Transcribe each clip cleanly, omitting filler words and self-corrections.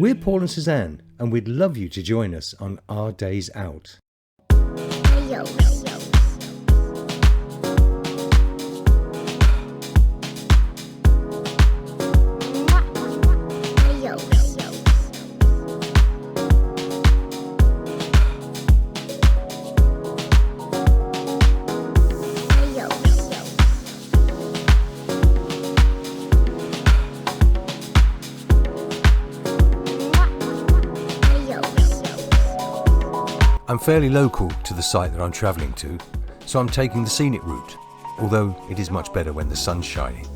We're Paul and Suzanne, and we'd love you to join us on our days out. I'm fairly local to the site that I'm travelling to, so I'm taking the scenic route, although it is much better when the sun's shining.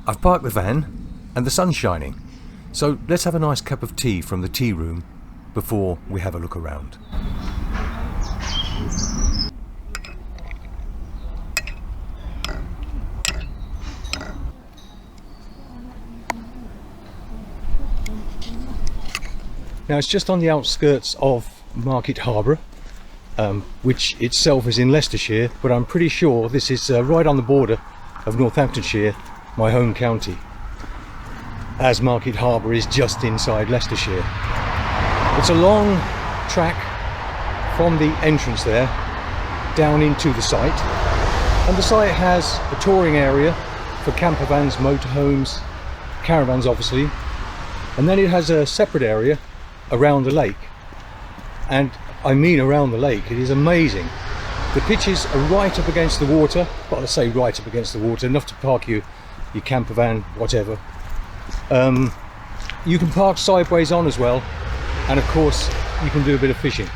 I've parked the van and the sun's shining, so let's have a nice cup of tea from the tea room before we have a look around. Now it's just on the outskirts of Market Harborough, which itself is in Leicestershire, but I'm pretty sure this is right on the border of Northamptonshire, my home county, as Market Harborough is just inside Leicestershire. It's a long track from the entrance there down into the site, and the site has a touring area for camper vans, motorhomes, caravans obviously, and then it has a separate area around the lake. And I mean around the lake, it is amazing. The pitches are right up against the water, well, I say right up against the water, enough to park your camper van, whatever. You can park sideways on as well, and of course you can do a bit of fishing.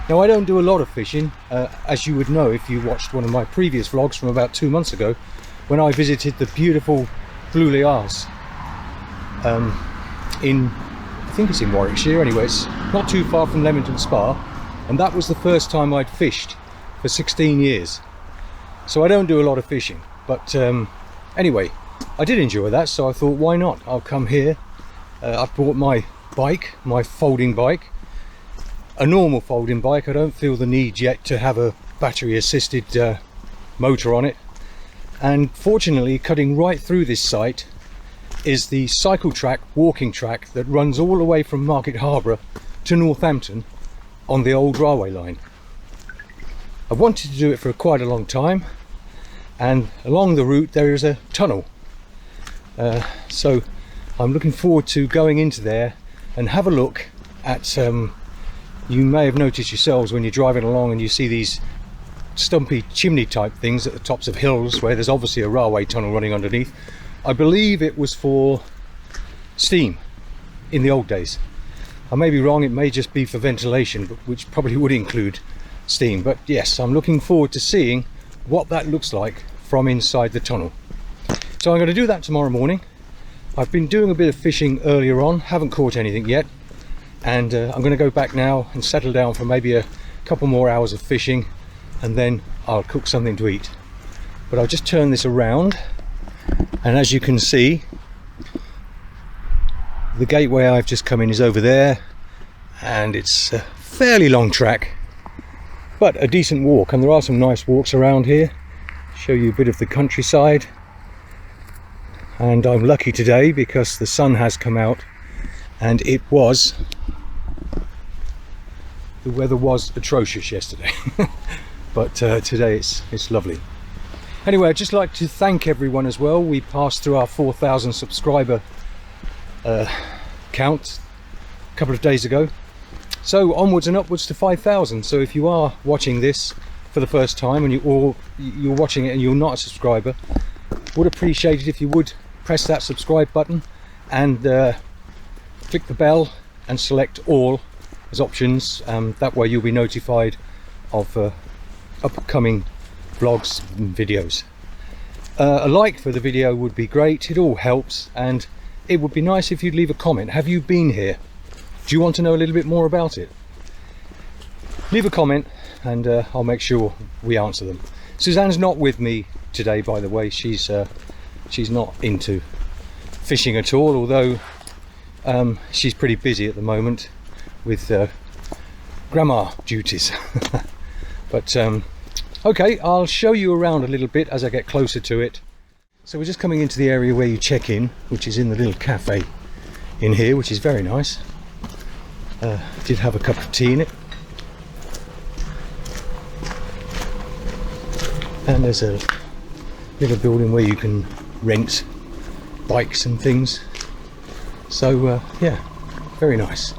Now I don't do a lot of fishing, as you would know if you watched one of my previous vlogs from about 2 months ago, when I visited the beautiful Blue Liars in, I think it's in Warwickshire anyway, it's not too far from Leamington Spa, and that was the first time I'd fished for 16 years. So I don't do a lot of fishing, but anyway, I did enjoy that, so I thought, why not? I'll come here. I've bought my bike, my folding bike, a normal folding bike. I don't feel the need yet to have a battery assisted motor on it. And fortunately, cutting right through this site is the cycle track, walking track that runs all the way from Market Harborough to Northampton on the old railway line. I wanted to do it for quite a long time, and along the route there is a tunnel. So I'm looking forward to going into there and have a look at, you may have noticed yourselves when you're driving along and you see these stumpy chimney type things at the tops of hills where there's obviously a railway tunnel running underneath. I believe it was for steam in the old days. I may be wrong, it may just be for ventilation, but which probably would include steam. But yes, I'm looking forward to seeing what that looks like from inside the tunnel. So I'm going to do that tomorrow morning. I've been doing a bit of fishing earlier on, haven't caught anything yet, and I'm going to go back now and settle down for maybe a couple more hours of fishing, and then I'll cook something to eat. But I'll just turn this around, and as you can see, the gateway I've just come in is over there, and it's a fairly long track but a decent walk, and there are some nice walks around here. Show you a bit of the countryside, and I'm lucky today because the sun has come out, and the weather was atrocious yesterday. But today it's lovely. Anyway, I'd just like to thank everyone as well. We passed through our 4,000 subscriber count a couple of days ago, so onwards and upwards to 5,000. So if you are watching this for the first time and you're watching it and you're not a subscriber, would appreciate it if you would press that subscribe button and click the bell and select all as options. That way you'll be notified of upcoming vlogs and videos. A like for the video would be great, it all helps, and it would be nice if you'd leave a comment. Have you been here? Do you want to know a little bit more about it? Leave a comment and I'll make sure we answer them. Suzanne's not with me today, by the way. She's not into fishing at all, although she's pretty busy at the moment with grandma duties. But okay, I'll show you around a little bit as I get closer to it. So we're just coming into the area where you check in, which is in the little cafe in here, which is very nice. Did have a cup of tea in it. And there's a little building where you can rent bikes and things. So yeah, very nice.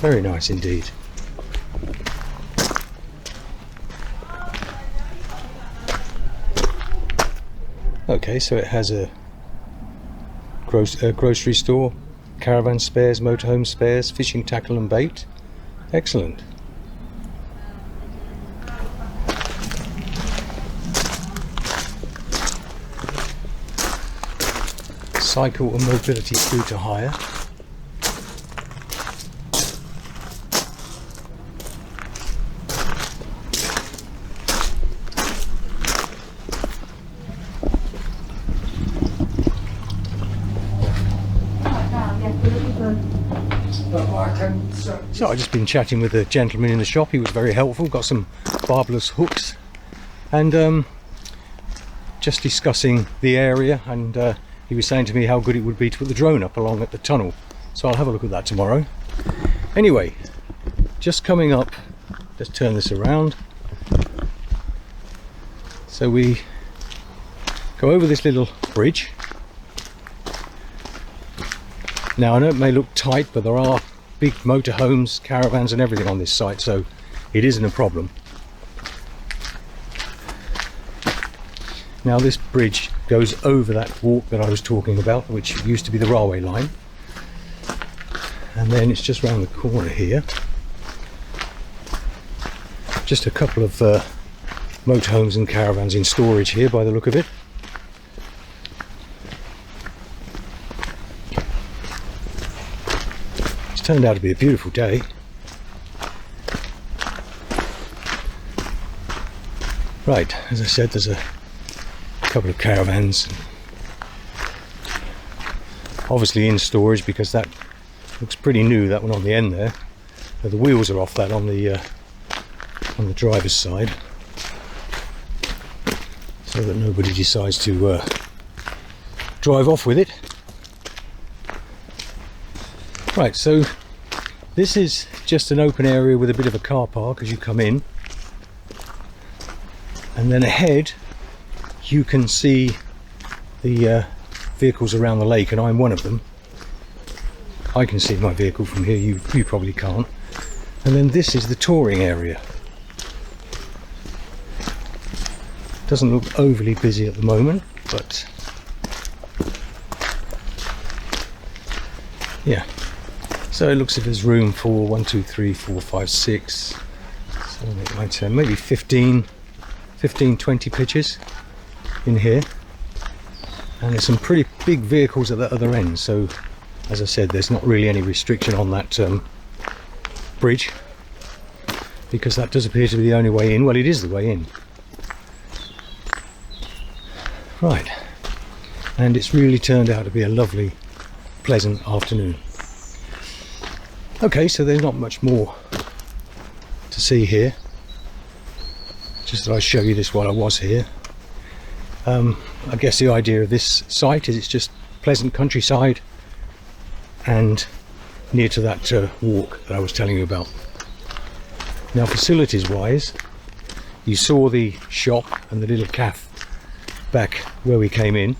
Very nice indeed. Okay, so it has a grocery store, caravan spares, motorhome spares, fishing tackle and bait. Excellent. Cycle and mobility scooter hire. So I've just been chatting with a gentleman in the shop. He was very helpful, got some barbless hooks, and just discussing the area, and he was saying to me how good it would be to put the drone up along at the tunnel, so I'll have a look at that tomorrow. Anyway, just coming up, let's turn this around. So we go over this little bridge. Now I know it may look tight, but there are big motorhomes, caravans and everything on this site, so it isn't a problem. Now this bridge goes over that walk that I was talking about, which used to be the railway line, and then it's just round the corner here. Just a couple of motorhomes and caravans in storage here by the look of it. Turned out to be a beautiful day. Right, as I said, there's a couple of caravans, obviously in storage because that looks pretty new, that one on the end there. The wheels are off that on the driver's side. so that nobody decides to drive off with it. Right, so this is just an open area with a bit of a car park as you come in, and then ahead you can see the vehicles around the lake, and I'm one of them. I can see my vehicle from here, you probably can't. And then this is the touring area. Doesn't look overly busy at the moment, but yeah. So it looks like there's room for 1, 2, 3, 4, 5, 6, 7, 8, 9, 10, maybe 15, 20 pitches in here. And there's some pretty big vehicles at the other end, so as I said, there's not really any restriction on that bridge, because that does appear to be the only way in. Well, it is the way in. Right, and it's really turned out to be a lovely, pleasant afternoon. Okay, so there's not much more to see here. Just that I show you this while I was here. I guess the idea of this site is it's just pleasant countryside and near to that walk that I was telling you about. Now, facilities wise, you saw the shop and the little cafe back where we came in,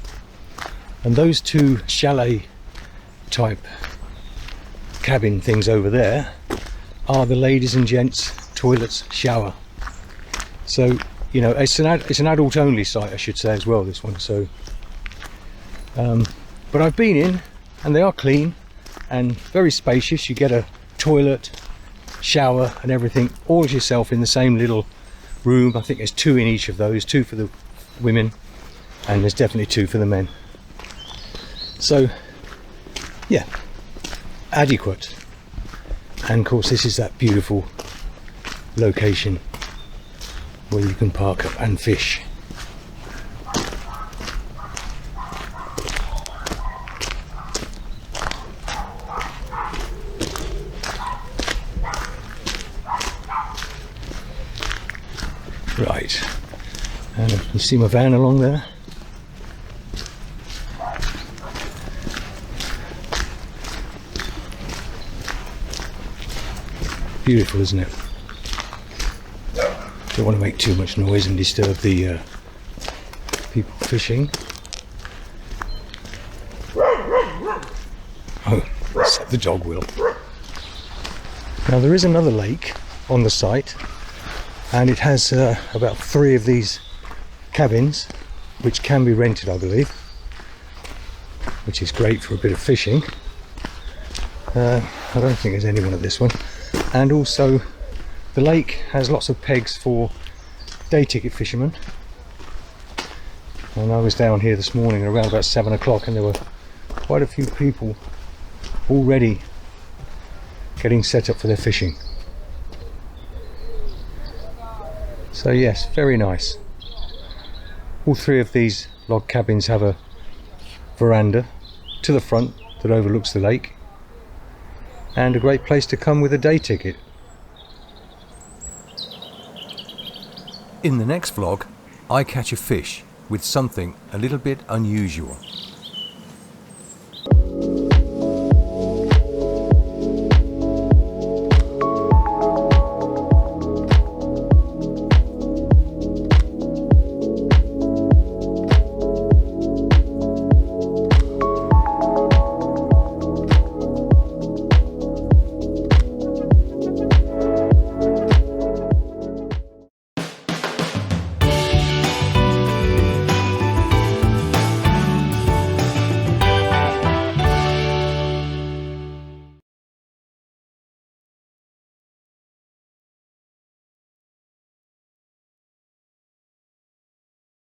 and those two chalet type cabin things over there are the ladies and gents toilets, shower. So, you know, it's an adult only site, I should say, as well, this one. So but I've been in, and they are clean and very spacious. You get a toilet, shower and everything all to yourself in the same little room. I think there's 2 in each of those, 2 for the women, and there's definitely 2 for the men. So yeah, adequate. And of course this is that beautiful location where you can park up and fish. Right, and you see my van along there. Beautiful, isn't it? Don't want to make too much noise and disturb the people fishing. Oh, except the dog will. Now there is another lake on the site, and it has about 3 of these cabins which can be rented, I believe, which is great for a bit of fishing. I don't think there's anyone at this one. And also the lake has lots of pegs for day ticket fishermen, and I was down here this morning around about 7 o'clock, and there were quite a few people already getting set up for their fishing. So yes, very nice. All 3 of these log cabins have a veranda to the front that overlooks the lake, and a great place to come with a day ticket. In the next vlog, I catch a fish with something a little bit unusual.